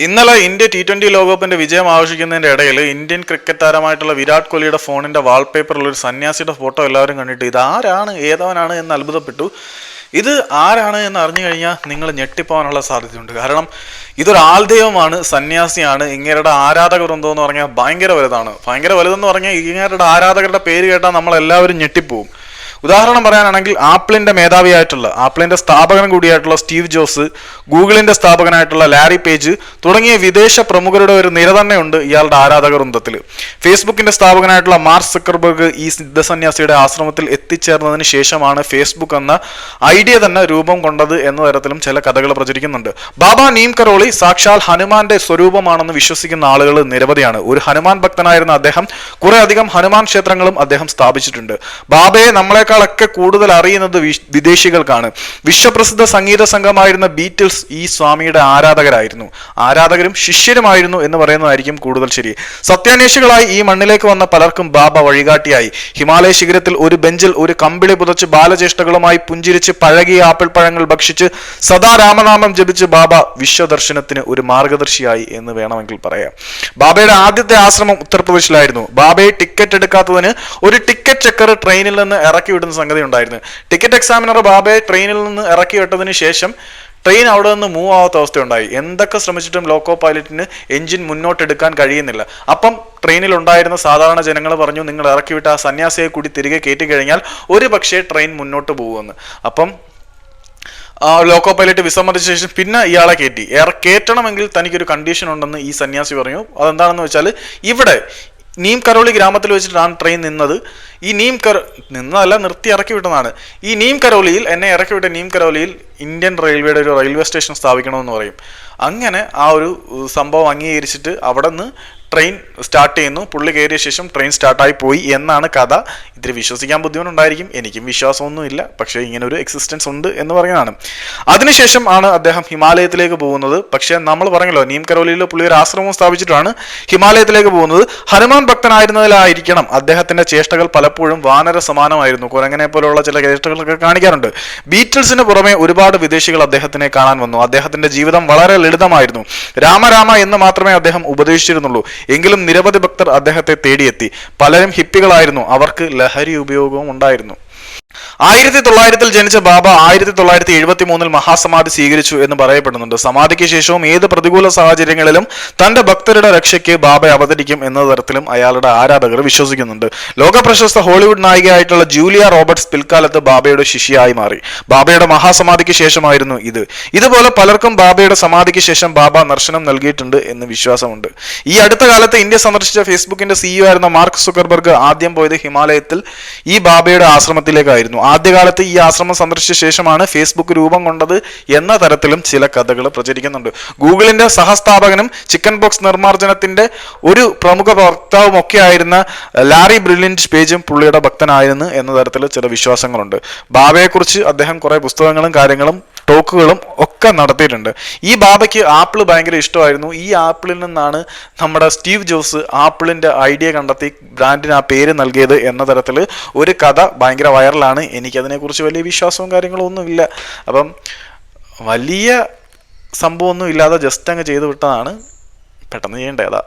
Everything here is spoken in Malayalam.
ഇന്നലെ ഇന്ത്യ T20 ലോകകപ്പിന്റെ വിജയം ആഘോഷിക്കുന്നതിന്റെ ഇടയിൽ ഇന്ത്യൻ ക്രിക്കറ്റ് താരമായിട്ടുള്ള വിരാട് കോഹ്ലിയുടെ ഫോണിന്റെ വാൾപേപ്പറിൽ ഒരു സന്യാസിയുടെ ഫോട്ടോ എല്ലാവരും കണ്ടിട്ട് ഇത് ആരാണ് ഏതവനാണ് എന്ന് അത്ഭുതപ്പെട്ടു. ഇത് ആരാണ് എന്ന് അറിഞ്ഞു കഴിഞ്ഞാൽ നിങ്ങൾ ഞെട്ടിപ്പോകാനുള്ള സാധ്യതയുണ്ട്. കാരണം ഇതൊരു ആൾദൈവമാണ്, സന്യാസിയാണ്. ഇങ്ങേരുടെ ആരാധക വൃന്ദം എന്ന് പറഞ്ഞാൽ ഭയങ്കര വലുതാണ്. ഭയങ്കര വലുതെന്ന് പറഞ്ഞാൽ ഇങ്ങേരുടെ ആരാധകരുടെ പേര് കേട്ടാൽ നമ്മളെല്ലാവരും ഞെട്ടിപ്പോവും. ഉദാഹരണം പറയാനാണെങ്കിൽ ആപ്പിളിന്റെ മേധാവിയായിട്ടുള്ള, ആപ്പിളിന്റെ സ്ഥാപകൻ കൂടിയായിട്ടുള്ള സ്റ്റീവ് ജോബ്സ്, ഗൂഗിളിന്റെ സ്ഥാപകനായിട്ടുള്ള ലാരി പേജ് തുടങ്ങിയ വിദേശ പ്രമുഖരുടെ ഒരു നിര തന്നെയുണ്ട് ഇയാളുടെ ആരാധക വൃന്ദത്തിൽ. ഫേസ്ബുക്കിന്റെ സ്ഥാപകനായിട്ടുള്ള മാർക്ക് സുക്കർബർഗ് ഈ സിദ്ധസന്യാസിയുടെ ആശ്രമത്തിൽ എത്തിച്ചേർന്നതിന് ശേഷമാണ് ഫേസ്ബുക്ക് എന്ന ഐഡിയ തന്നെ രൂപം കൊണ്ടത് എന്ന തരത്തിലും ചില കഥകൾ പ്രചരിക്കുന്നുണ്ട്. ബാബ നീം കരോളി സാക്ഷാൽ ഹനുമാന്റെ സ്വരൂപമാണെന്ന് വിശ്വസിക്കുന്ന ആളുകൾ നിരവധിയാണ്. ഒരു ഹനുമാൻ ഭക്തനായിരുന്ന അദ്ദേഹം കുറെ അധികം ഹനുമാൻ ക്ഷേത്രങ്ങളും അദ്ദേഹം സ്ഥാപിച്ചിട്ടുണ്ട്. ബാബയെ നമ്മളെക്കാളൊക്കെ കൂടുതൽ അറിയുന്നത് വിദേശികൾക്കാണ്. വിശ്വപ്രസിദ്ധ സംഗീത സംഘമായിരുന്ന ബീറ്റിൽസ് ഈ സ്വാമിയുടെ ആരാധകരും ശിഷ്യരുമായിരുന്നു എന്ന് പറയുന്നതായിരിക്കും കൂടുതൽ ശരി. സത്യാന്വേഷികളായി ഈ മണ്ണിലേക്ക് വന്ന പലർക്കും ബാബ വഴികാട്ടിയായി. ഹിമാലയ ശിഖരത്തിൽ ഒരു ബെഞ്ചിൽ ഒരു കമ്പിളി പുതച്ച് ബാലചേഷ്ടകളുമായി പുഞ്ചിരിച്ച് പഴകിയ ആപ്പിൾ പഴങ്ങൾ ഭക്ഷിച്ച് സദാ രാമനാമം ജപിച്ച് ബാബ വിശ്വദർശനത്തിന് ഒരു മാർഗദർശിയായി എന്ന് വേണമെങ്കിൽ പറയാം. ബാബയുടെ ആദ്യത്തെ ആശ്രമം ഉത്തർപ്രദേശിലായിരുന്നു. ബാബയെ ടിക്കറ്റ് എടുക്കാത്തതിന് ഒരു ടിക്കറ്റ് ചെക്കർ ട്രെയിനിൽ നിന്ന് ഇറക്കി വിടുന്ന സംഗതി ഉണ്ടായിരുന്നു. ടിക്കറ്റ് എക്സാമിനർ ബാബയെ ട്രെയിനിൽ നിന്ന് ഇറക്കി വിട്ടതിന് ശേഷം ട്രെയിൻ അവിടെ നിന്ന് മൂവ് ആവാത്ത അവസ്ഥയുണ്ടായി. എന്തൊക്കെ ശ്രമിച്ചിട്ടും ലോക്കോ പൈലറ്റിന് എഞ്ചിൻ മുന്നോട്ടെടുക്കാൻ കഴിയുന്നില്ല. അപ്പം ട്രെയിനിൽ ഉണ്ടായിരുന്ന സാധാരണ ജനങ്ങൾ പറഞ്ഞു, നിങ്ങൾ ഇറക്കി വിട്ട ആ സന്യാസിയെ കൂടി തിരികെ കയറ്റി കഴിഞ്ഞാൽ ഒരു പക്ഷേ ട്രെയിൻ മുന്നോട്ട് പോകുമെന്ന്. അപ്പം ലോക്കോ പൈലറ്റ് വിസമ്മതിച്ച ശേഷം പിന്നെ ഇയാളെ കയറ്റണമെങ്കിൽ തനിക്കൊരു കണ്ടീഷൻ ഉണ്ടെന്ന് ഈ സന്യാസി പറഞ്ഞു. അതെന്താണെന്ന് വെച്ചാൽ, ഇവിടെ നീം കരോളി ഗ്രാമത്തിൽ വെച്ചിട്ടാണ് ട്രെയിൻ നിന്നത്. ഈ നിർത്തി ഇറക്കി വിട്ടതാണ്. ഈ നീം കരോളിയിൽ എന്നെ ഇറക്കി വിട്ട നീം കരോളിയിൽ ഇന്ത്യൻ റെയിൽവേയുടെ ഒരു റെയിൽവേ സ്റ്റേഷൻ സ്ഥാപിക്കണമെന്ന് പറയും. അങ്ങനെ ആ ഒരു സംഭവം അംഗീകരിച്ചിട്ട് അവിടെ നിന്ന് ട്രെയിൻ സ്റ്റാർട്ട് ചെയ്യുന്നു. പുള്ളി കയറിയ ശേഷം ട്രെയിൻ സ്റ്റാർട്ടായി പോയി എന്നാണ് കഥ. ഇതിൽ വിശ്വസിക്കാൻ ബുദ്ധിമുട്ടുണ്ടായിരിക്കും, എനിക്കും വിശ്വാസമൊന്നുമില്ല, പക്ഷേ ഇങ്ങനെ ഒരു എക്സിസ്റ്റൻസ് ഉണ്ട് എന്ന് പറയുന്നതാണ്. അതിനുശേഷം ആണ് അദ്ദേഹം ഹിമാലയത്തിലേക്ക് പോകുന്നത്. പക്ഷേ നമ്മൾ പറഞ്ഞല്ലോ, നീം കരോലിയിൽ പുള്ളി ഒരു ആശ്രമം സ്ഥാപിച്ചിട്ടാണ് ഹിമാലയത്തിലേക്ക് പോകുന്നത്. ഹനുമാൻ ഭക്തനായിരുന്നതിലായിരിക്കണം അദ്ദേഹത്തിന്റെ ചേഷ്ടകൾ പലപ്പോഴും വാനര സമാനമായിരുന്നു. കുരങ്ങനെ പോലുള്ള ചില ചേഷ്ടകളൊക്കെ കാണിക്കാറുണ്ട്. ബീറ്റിൽസിന് പുറമെ ഒരുപാട് വിദേശികൾ അദ്ദേഹത്തിനെ കാണാൻ വന്നു. അദ്ദേഹത്തിന്റെ ജീവിതം വളരെ ലളിതമായിരുന്നു. രാമ എന്ന് മാത്രമേ അദ്ദേഹം ഉപദേശിച്ചിരുന്നുള്ളൂ. എങ്കിലും നിരവധി ഭക്തർ അദ്ദേഹത്തെ തേടിയെത്തി. പലരും ഹിപ്പികളായിരുന്നു, അവർക്ക് ലഹരി ഉപയോഗവും ഉണ്ടായിരുന്നു. 1900 ജനിച്ച ബാബ 1973 മഹാസമാധി സ്വീകരിച്ചു എന്ന് പറയപ്പെടുന്നുണ്ട്. സമാധിക്ക് ശേഷവും ഏത് പ്രതികൂല സാഹചര്യങ്ങളിലും തന്റെ ഭക്തരുടെ രക്ഷയ്ക്ക് ബാബ അവതരിക്കും എന്ന തരത്തിലും അയാളുടെ ആരാധകർ വിശ്വസിക്കുന്നുണ്ട്. ലോക പ്രശസ്ത ഹോളിവുഡ് നായികയായിട്ടുള്ള ജൂലിയ റോബർട്ട്സ് പിൽക്കാലത്ത് ബാബയുടെ ശിഷ്യയായി മാറി. ബാബയുടെ മഹാസമാധിക്ക് ശേഷമായിരുന്നു ഇത്. ഇതുപോലെ പലർക്കും ബാബയുടെ സമാധിക്ക് ശേഷം ബാബ ദർശനം നൽകിയിട്ടുണ്ട് എന്ന് വിശ്വാസമുണ്ട്. ഈ അടുത്ത കാലത്ത് ഇന്ത്യ സന്ദർശിച്ച ഫേസ്ബുക്കിന്റെ CEO ആയിരുന്ന മാർക്ക് സുക്കർബർഗ് ആദ്യം പോയത് ഹിമാലയത്തിൽ ഈ ബാബയുടെ ആശ്രമത്തിലേക്കായിരുന്നു. ആദ്യകാലത്ത് ഈ ആശ്രമം സന്ദർശിച്ച ശേഷമാണ് ഫേസ്ബുക്ക് രൂപം കൊണ്ടത് എന്ന തരത്തിലും ചില കഥകൾ പ്രചരിക്കുന്നുണ്ട്. ഗൂഗിളിന്റെ സഹസ്ഥാപകനും ചിക്കൻ ബോക്സ് നിർമ്മാർജ്ജനത്തിന്റെ ഒരു പ്രമുഖ വക്താവും ഒക്കെ ആയിരുന്ന ലാരി ബ്രില്യന്റ് പേജും പുള്ളിയുടെ ഭക്തനായിരുന്നു എന്ന തരത്തിൽ ചില വിശ്വാസങ്ങളുണ്ട്. ബാബയെക്കുറിച്ച് അദ്ദേഹം കുറെ പുസ്തകങ്ങളും കാര്യങ്ങളും ടോക്കുകളും ഒക്കെ നടത്തിയിട്ടുണ്ട്. ഈ ബാബയ്ക്ക് ആപ്പിൾ ഭയങ്കര ഇഷ്ടമായിരുന്നു. ഈ ആപ്പിളിൽ നിന്നാണ് നമ്മുടെ സ്റ്റീവ് ജോബ്സ് ആപ്പിളിന്റെ ഐഡിയ കണ്ടെത്തി ബ്രാൻഡിന് ആ പേര് നൽകിയത് എന്ന തരത്തിൽ ഒരു കഥ ഭയങ്കര വൈറലാണ്. എനിക്കതിനെക്കുറിച്ച് വലിയ വിശ്വാസവും കാര്യങ്ങളും ഒന്നുമില്ല. അപ്പം വലിയ സംഭവമൊന്നും ഇല്ലാതെ ജസ്റ്റ് അങ്ങ് ചെയ്തു വിട്ടതാണ്. പെട്ടെന്ന് ചെയ്യേണ്ടതാ.